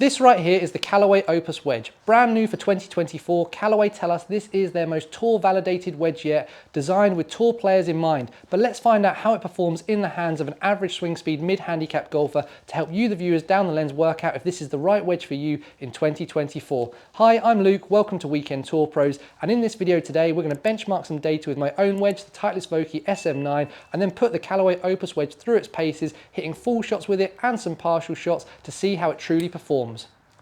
This right here is the Callaway Opus Wedge. Brand new for 2024, Callaway tell us this is their most tour validated wedge yet, designed with tour players in mind. But let's find out how it performs in the hands of an average swing speed mid-handicap golfer to help you, the viewers down the lens, work out if this is the right wedge for you in 2024. Hi, I'm Luke, welcome to Weekend Tour Pros, and in this video today we're going to benchmark some data with my own wedge, the Titleist Vokey SM9, and then put the Callaway Opus Wedge through its paces, hitting full shots with it and some partial shots to see how it truly performs.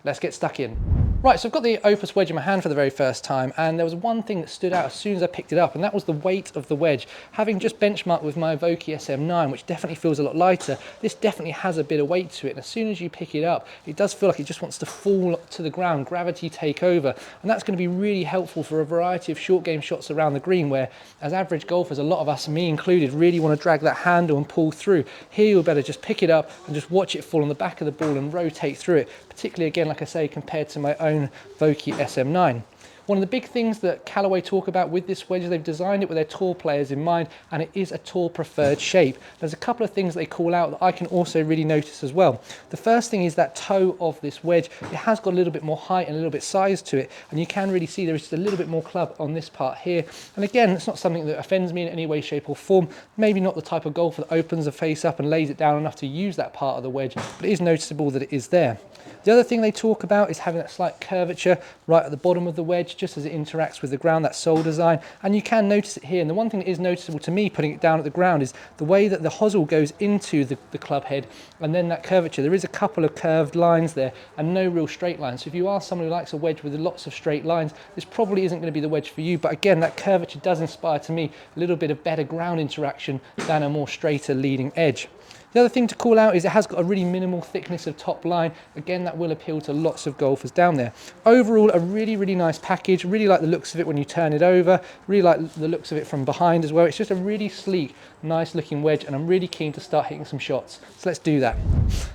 Let's get stuck in. Right, so I've got the Opus wedge in my hand for the very first time, and there was one thing that stood out as soon as I picked it up, and that was the weight of the wedge. Having just benchmarked with my Vokey SM9, which definitely feels a lot lighter, this definitely has a bit of weight to it, and as soon as you pick it up, it does feel like it just wants to fall to the ground, gravity take over, and that's going to be really helpful for a variety of short game shots around the green, where as average golfers, a lot of us, me included, really want to drag that handle and pull through. Here you'll better just pick it up and just watch it fall on the back of the ball and rotate through it, particularly again, like I say, compared to my own Vokey SM9. One of the big things that Callaway talk about with this wedge is they've designed it with their tour players in mind, and it is a tour preferred shape. There's a couple of things they call out that I can also really notice as well. The first thing is that toe of this wedge. It has got a little bit more height and a little bit size to it, and you can really see there is just a little bit more club on this part here. And again, it's not something that offends me in any way, shape or form. Maybe not the type of golfer that opens the face up and lays it down enough to use that part of the wedge, but it is noticeable that it is there. The other thing they talk about is having that slight curvature right at the bottom of the wedge, just as it interacts with the ground, that sole design, and you can notice it here. And the one thing that is noticeable to me putting it down at the ground is the way that the hosel goes into the club head, and then that curvature. There is a couple of curved lines there and no real straight lines. So if you are someone who likes a wedge with lots of straight lines, this probably isn't going to be the wedge for you. But again, that curvature does inspire to me a little bit of better ground interaction than a more straighter leading edge. The other thing to call out is it has got a really minimal thickness of top line. Again, that will appeal to lots of golfers down there. Overall, a really, really nice package. Really like the looks of it when you turn it over. Really like the looks of it from behind as well. It's just a really sleek, nice looking wedge, and I'm really keen to start hitting some shots. So let's do that.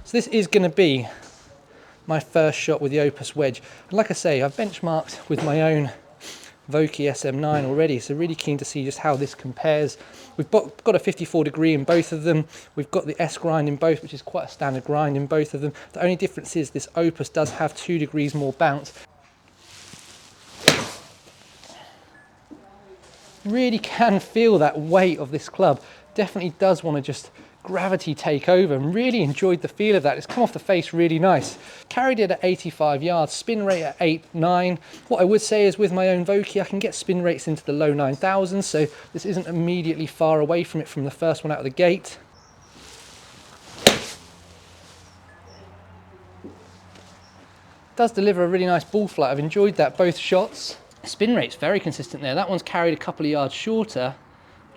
So this is going to be my first shot with the Opus wedge. And like I say, I've benchmarked with my own Vokey SM9 already, so really keen to see just how this compares. We've got a 54 degree in both of them. We've got the S grind in both, which is quite a standard grind in both of them. The only difference is this Opus does have 2 degrees more bounce. Really can feel that weight of this club. Definitely does want to just gravity take over, and really enjoyed the feel of that. It's come off the face really nice. Carried it at 85 yards, spin rate at 8-9. What I would say is with my own Vokey, I can get spin rates into the low 9,000s, so this isn't immediately far away from it from the first one out of the gate. Does deliver a really nice ball flight. I've enjoyed that both shots. Spin rate's very consistent there. That one's carried a couple of yards shorter.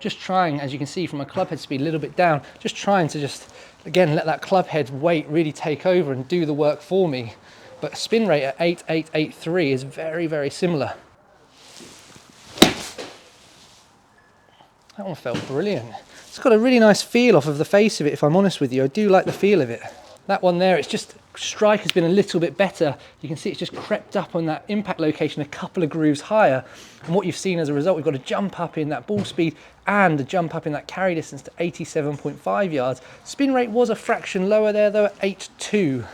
Just trying, as you can see from my club head speed a little bit down, just trying to just, again, let that club head weight really take over and do the work for me. But spin rate at 8.883 is very, very similar. That one felt brilliant. It's got a really nice feel off of the face of it, if I'm honest with you. I do like the feel of it. That one there, it's just, strike has been a little bit better. You can see it's just crept up on that impact location a couple of grooves higher. And what you've seen as a result, we've got a jump up in that ball speed and a jump up in that carry distance to 87.5 yards. Spin rate was a fraction lower there though, at 8.2.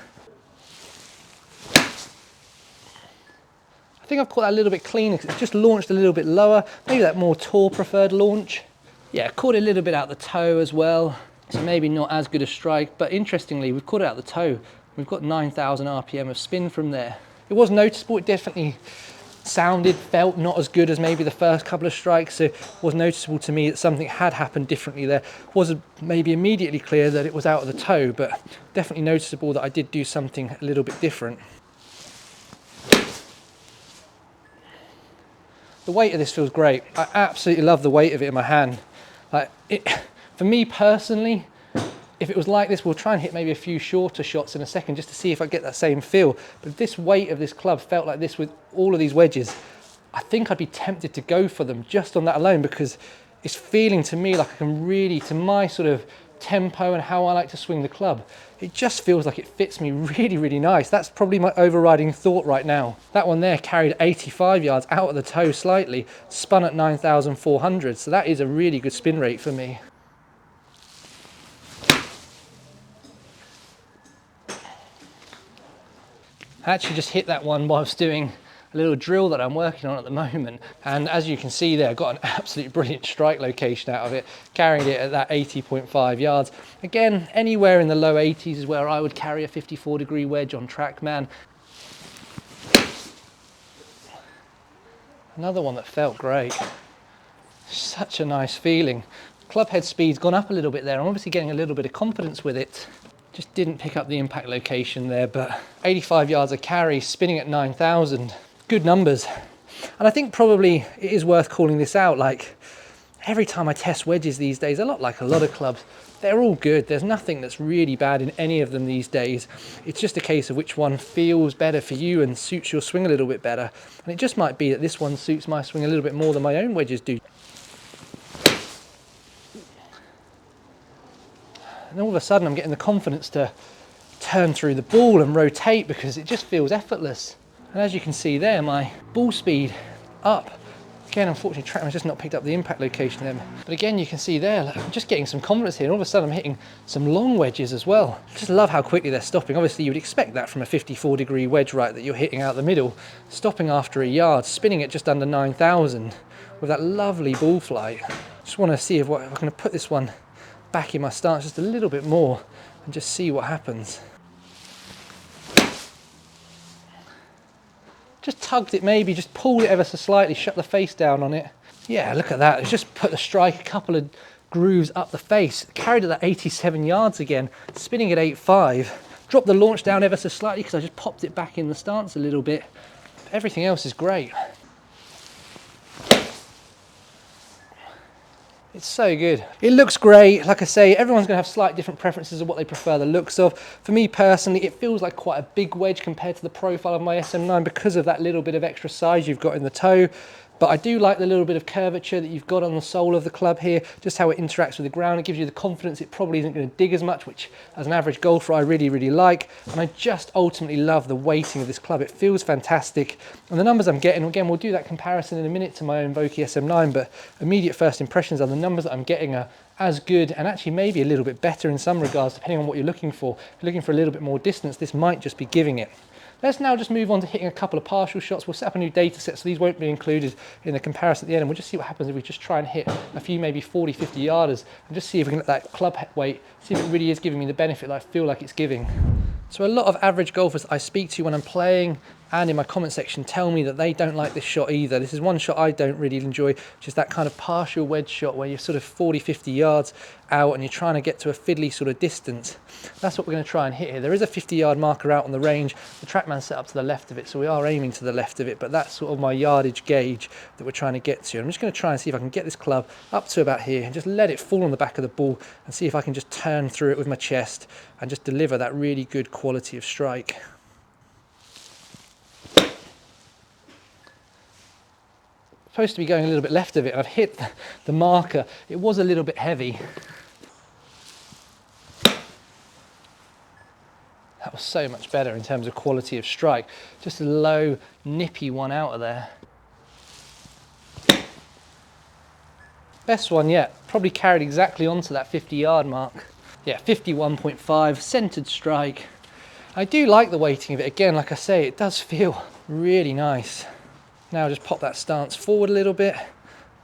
I think I've caught that a little bit cleaner because it's just launched a little bit lower. Maybe that more tour preferred launch. Yeah, caught it a little bit out the toe as well. So maybe not as good a strike, but interestingly, we've caught it out the toe. We've got 9,000 RPM of spin from there. It was noticeable, it definitely sounded, felt not as good as maybe the first couple of strikes, so it was noticeable to me that something had happened differently there. Wasn't maybe immediately clear that it was out of the toe, but definitely noticeable that I did do something a little bit different. The weight of this feels great. I absolutely love the weight of it in my hand. For me personally, if it was like this, we'll try and hit maybe a few shorter shots in a second just to see if I get that same feel. But if this weight of this club felt like this with all of these wedges, I think I'd be tempted to go for them just on that alone, because it's feeling to me like I can really, to my sort of tempo and how I like to swing the club, it just feels like it fits me really, really nice. That's probably my overriding thought right now. That one there carried 85 yards out of the toe slightly, spun at 9,400. So that is a really good spin rate for me. I actually just hit that one whilst doing a little drill that I'm working on at the moment, and as you can see there, got an absolutely brilliant strike location out of it, carried it at that 80.5 yards. Again, anywhere in the low 80s is where I would carry a 54-degree wedge on TrackMan. Another one that felt great. Such a nice feeling. Club head speed's gone up a little bit there. I'm obviously getting a little bit of confidence with it. Just didn't pick up the impact location there, but 85 yards of carry, spinning at 9,000. Good numbers. And I think probably it is worth calling this out. Like, every time I test wedges these days, a lot like a lot of clubs, they're all good. There's nothing that's really bad in any of them these days. It's just a case of which one feels better for you and suits your swing a little bit better. And it just might be that this one suits my swing a little bit more than my own wedges do. And all of a sudden I'm getting the confidence to turn through the ball and rotate because it just feels effortless. And as you can see there, my ball speed up. Again, unfortunately, TrackMan's just not picked up the impact location there. But again, you can see there, look, I'm just getting some confidence here. And all of a sudden I'm hitting some long wedges as well. Just love how quickly they're stopping. Obviously, you would expect that from a 54-degree wedge right that you're hitting out the middle. Stopping after a yard, spinning at just under 9,000 with that lovely ball flight. Just want to see if I'm going to put this one back in my stance just a little bit more and just see what happens. Just tugged it maybe, just pulled it ever so slightly, shut the face down on it. Yeah, look at that. It's just put the strike a couple of grooves up the face. Carried it at 87 yards again, spinning at 8.5. Dropped the launch down ever so slightly because I just popped it back in the stance a little bit. Everything else is great. It's so good. It looks great. Like I say, everyone's going to have slightly different preferences of what they prefer the looks of. For me personally, it feels like quite a big wedge compared to the profile of my SM9 because of that little bit of extra size you've got in the toe. But I do like the little bit of curvature that you've got on the sole of the club here, just how it interacts with the ground. It gives you the confidence it probably isn't going to dig as much, which as an average golfer I really, really like. And I just ultimately love the weighting of this club. It feels fantastic. And the numbers I'm getting, again, we'll do that comparison in a minute to my own Vokey SM9, but immediate first impressions are the numbers that I'm getting are as good and actually maybe a little bit better in some regards, depending on what you're looking for. If you're looking for a little bit more distance, this might just be giving it. Let's now just move on to hitting a couple of partial shots. We'll set up a new data set, so these won't be included in the comparison at the end, and we'll just see what happens if we just try and hit a few maybe 40, 50 yarders and just see if we can let that club head weight, see if it really is giving me the benefit that I feel like it's giving. So a lot of average golfers I speak to when I'm playing and in my comment section tell me that they don't like this shot either. This is one shot I don't really enjoy, just that kind of partial wedge shot where you're sort of 40, 50 yards out and you're trying to get to a fiddly sort of distance. That's what we're going to try and hit here. There is a 50-yard marker out on the range. The TrackMan's set up to the left of it, so we are aiming to the left of it, but that's sort of my yardage gauge that we're trying to get to. I'm just going to try and see if I can get this club up to about here and just let it fall on the back of the ball and see if I can just turn through it with my chest and just deliver that really good quality of strike. Supposed to be going a little bit left of it, and I've hit the marker. It was a little bit heavy. That was so much better in terms of quality of strike. Just a low, nippy one out of there. Best one yet. Probably carried exactly onto that 50-yard mark. Yeah, 51.5, centered strike. I do like the weighting of it. Again, like I say, it does feel really nice. Now just pop that stance forward a little bit,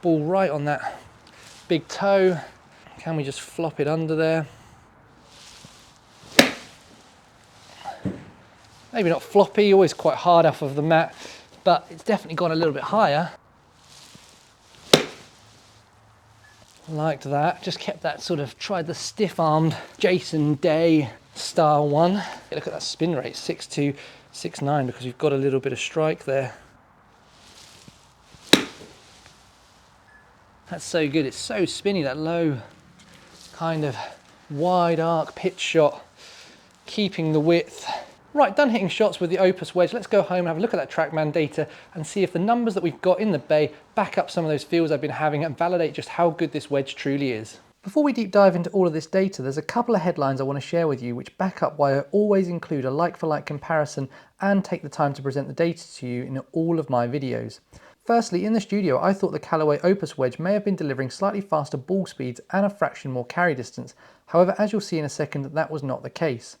ball right on that big toe. Can we just flop it under there? Maybe not floppy, always quite hard off of the mat, but it's definitely gone a little bit higher. Liked that, just kept that sort of, tried the stiff-armed Jason Day style one. Look at that spin rate, 6.2, 6.9, because we've got a little bit of strike there. That's so good, it's so spinny, that low kind of wide arc pitch shot, keeping the width. Right, done hitting shots with the Opus wedge. Let's go home and have a look at that TrackMan data and see if the numbers that we've got in the bay back up some of those feels I've been having and validate just how good this wedge truly is. Before we deep dive into all of this data, there's a couple of headlines I want to share with you which back up why I always include a like-for-like comparison and take the time to present the data to you in all of my videos. Firstly, in the studio, I thought the Callaway Opus wedge may have been delivering slightly faster ball speeds and a fraction more carry distance. However, as you'll see in a second, that was not the case.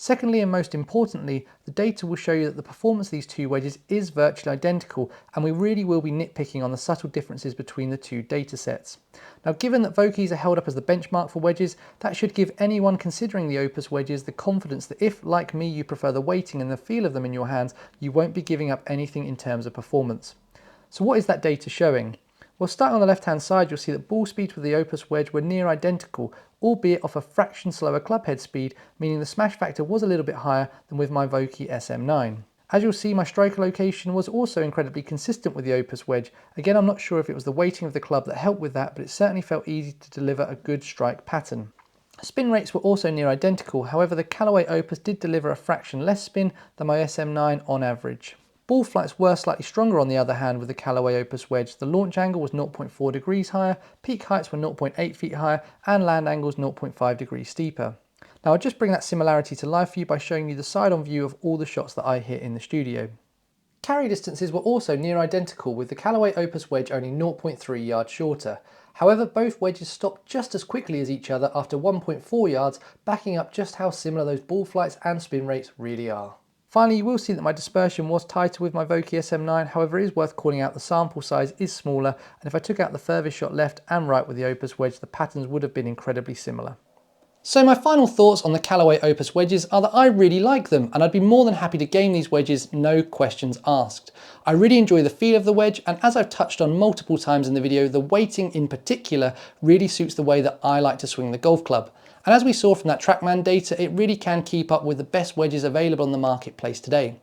Secondly, and most importantly, the data will show you that the performance of these two wedges is virtually identical, and we really will be nitpicking on the subtle differences between the two data sets. Now, given that Vokeys are held up as the benchmark for wedges, that should give anyone considering the Opus wedges the confidence that if, like me, you prefer the weighting and the feel of them in your hands, you won't be giving up anything in terms of performance. So what is that data showing? Well, starting on the left-hand side, you'll see that ball speeds with the Opus wedge were near identical, albeit off a fraction slower clubhead speed, meaning the smash factor was a little bit higher than with my Vokey SM9. As you'll see, my striker location was also incredibly consistent with the Opus wedge. Again, I'm not sure if it was the weighting of the club that helped with that, but it certainly felt easy to deliver a good strike pattern. Spin rates were also near identical, however the Callaway Opus did deliver a fraction less spin than my SM9 on average. Ball flights were slightly stronger on the other hand with the Callaway Opus wedge. The launch angle was 0.4 degrees higher, peak heights were 0.8 feet higher, and land angles 0.5 degrees steeper. Now I'll just bring that similarity to life for you by showing you the side-on view of all the shots that I hit in the studio. Carry distances were also near identical, with the Callaway Opus wedge only 0.3 yards shorter. However, both wedges stopped just as quickly as each other after 1.4 yards, backing up just how similar those ball flights and spin rates really are. Finally, you will see that my dispersion was tighter with my Vokey SM9, however it is worth calling out the sample size is smaller, and if I took out the furthest shot left and right with the Opus wedge, the patterns would have been incredibly similar. So my final thoughts on the Callaway Opus wedges are that I really like them, and I'd be more than happy to game these wedges, no questions asked. I really enjoy the feel of the wedge, and as I've touched on multiple times in the video, the weighting in particular really suits the way that I like to swing the golf club. And as we saw from that TrackMan data, it really can keep up with the best wedges available on the marketplace today.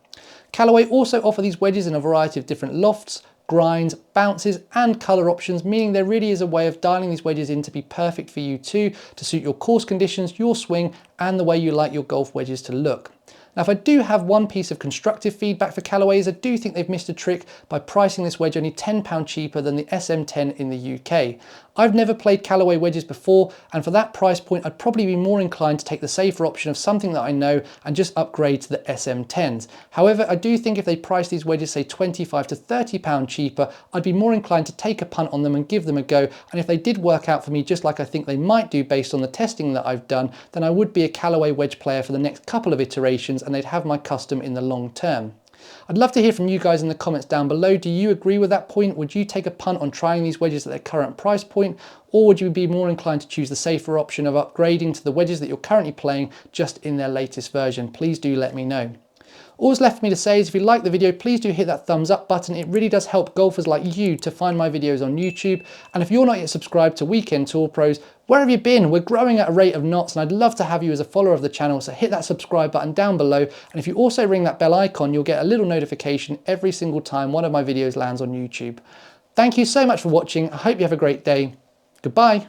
Callaway also offer these wedges in a variety of different lofts, grinds, bounces and colour options, meaning there really is a way of dialing these wedges in to be perfect for you too, to suit your course conditions, your swing and the way you like your golf wedges to look. Now, if I do have one piece of constructive feedback for Callaway's, I do think they've missed a trick by pricing this wedge only £10 cheaper than the SM10 in the UK. I've never played Callaway wedges before, and for that price point I'd probably be more inclined to take the safer option of something that I know and just upgrade to the SM10s. However, I do think if they price these wedges say £25 to £30 cheaper, I'd be more inclined to take a punt on them and give them a go, and if they did work out for me just like I think they might do based on the testing that I've done, then I would be a Callaway wedge player for the next couple of iterations and they'd have my custom in the long term. I'd love to hear from you guys in the comments down below. Do you agree with that point? Would you take a punt on trying these wedges at their current price point? Or would you be more inclined to choose the safer option of upgrading to the wedges that you're currently playing just in their latest version? Please do let me know. All's left for me to say is if you like the video, please do hit that thumbs up button. It really does help golfers like you to find my videos on YouTube. And if you're not yet subscribed to Weekend Tour Pros, where have you been? We're growing at a rate of knots and I'd love to have you as a follower of the channel, so hit that subscribe button down below. And if you also ring that bell icon, you'll get a little notification every single time one of my videos lands on YouTube. Thank you so much for watching. I hope you have a great day. Goodbye.